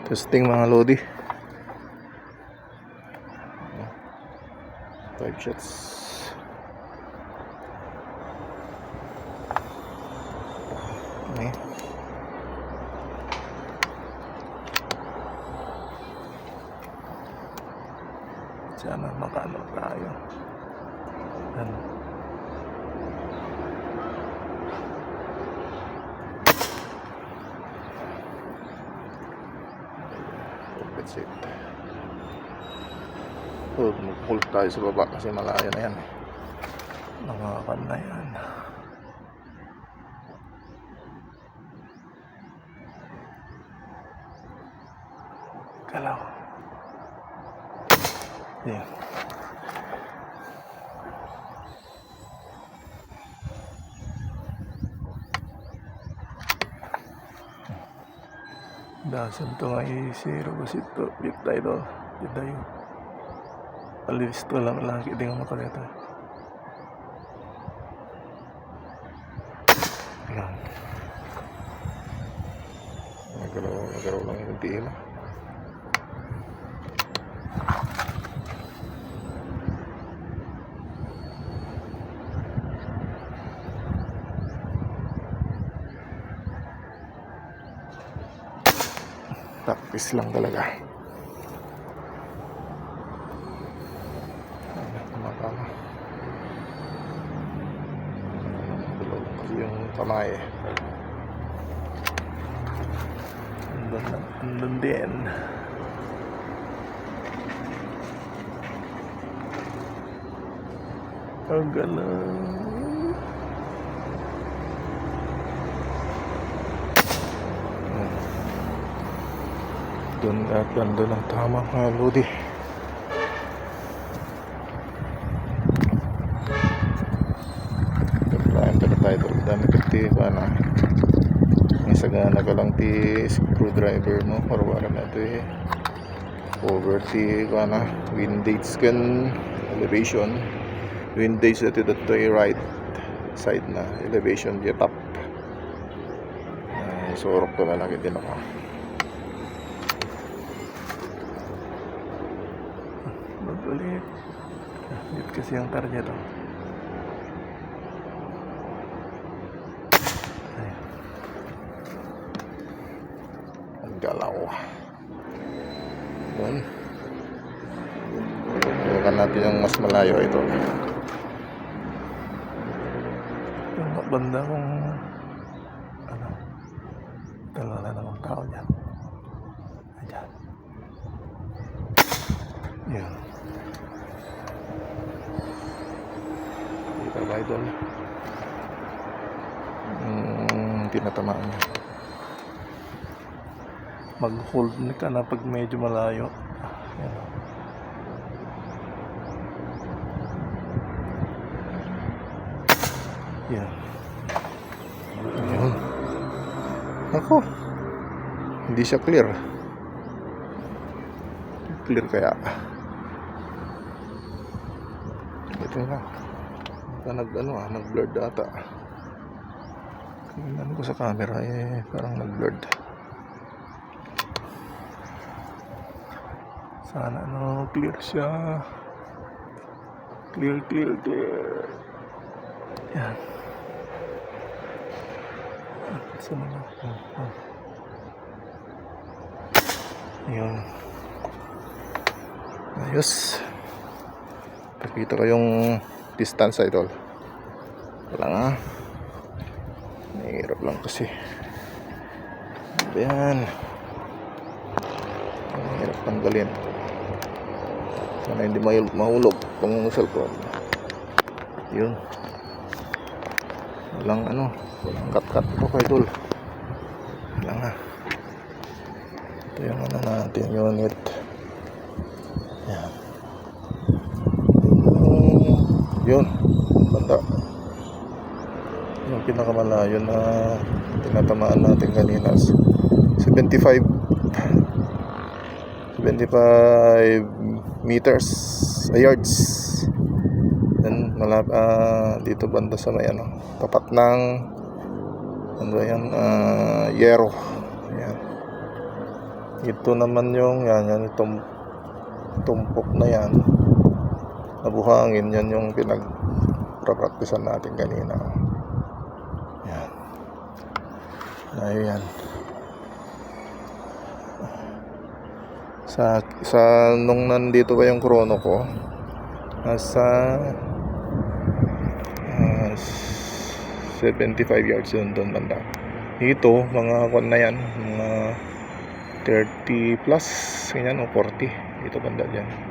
Testing mga lodi. 5 shots. Okay. Sana makano tayo. Ano? That's it. Mag-hold tayo sa baba kasi malayo na yan. Nangakan na yan. Galaw. Yeah. Dasan to nga i-zero kasi ito bit tayo alis to lang lagi din ang makaleta. Ayan, nagalaw lang yung tila. Practice lang talaga. Yung kamay andun din. Ang galang. Doon at ganda ng tama mga lodi. Tayo dami kati pa na may sagana ka lang ti screwdriver mo or wala na ito over ti ka na wind dates kan elevation wind dates ito dito right side na elevation di top sorok to na lagi din ako. Magulit dito kasi ang target to. Galaw. Yun. Tulokan natin yung mas malayo ito. Yung banda kung ano, dalawa na namang tao dyan. Ayan. Yan. Kita ba ito? Tinatamaan niya. Mag-hold ka na pag medyo malayo. Yan. Yan. Ako. Hindi siya clear. Clear kaya. Ito na. Nag-blurred ata. Tingnan ko sa camera parang nag-blurred. Sana clear siya. Clear. Yan. Sana na. Yun. Ayos. Pakita ko yung distance idol. Wala nga. Nahihirap lang kasi. Yan. Nahihirap tanggalin. Sana hindi mahulog itong cellphone. Yun. Walang cut ito kay idol. Wala nga. Ito yung natin unit. Yan. Yun. Banda. Yung pinakamalayo na tinatamaan natin kanina 75 meters yards. Then dito banda sa may tapat ng yero. Ayan. Ito naman yung yan itong tumpok na yan na buhangin, yan yung pinagpraktisan natin kanina. Yan. Ayan. Sa nung nandito pa yung chrono ko, nasa 75 yards yun doon banda. Dito mga kwan na yan, mga 30 plus ganyan o 40 dito banda dyan.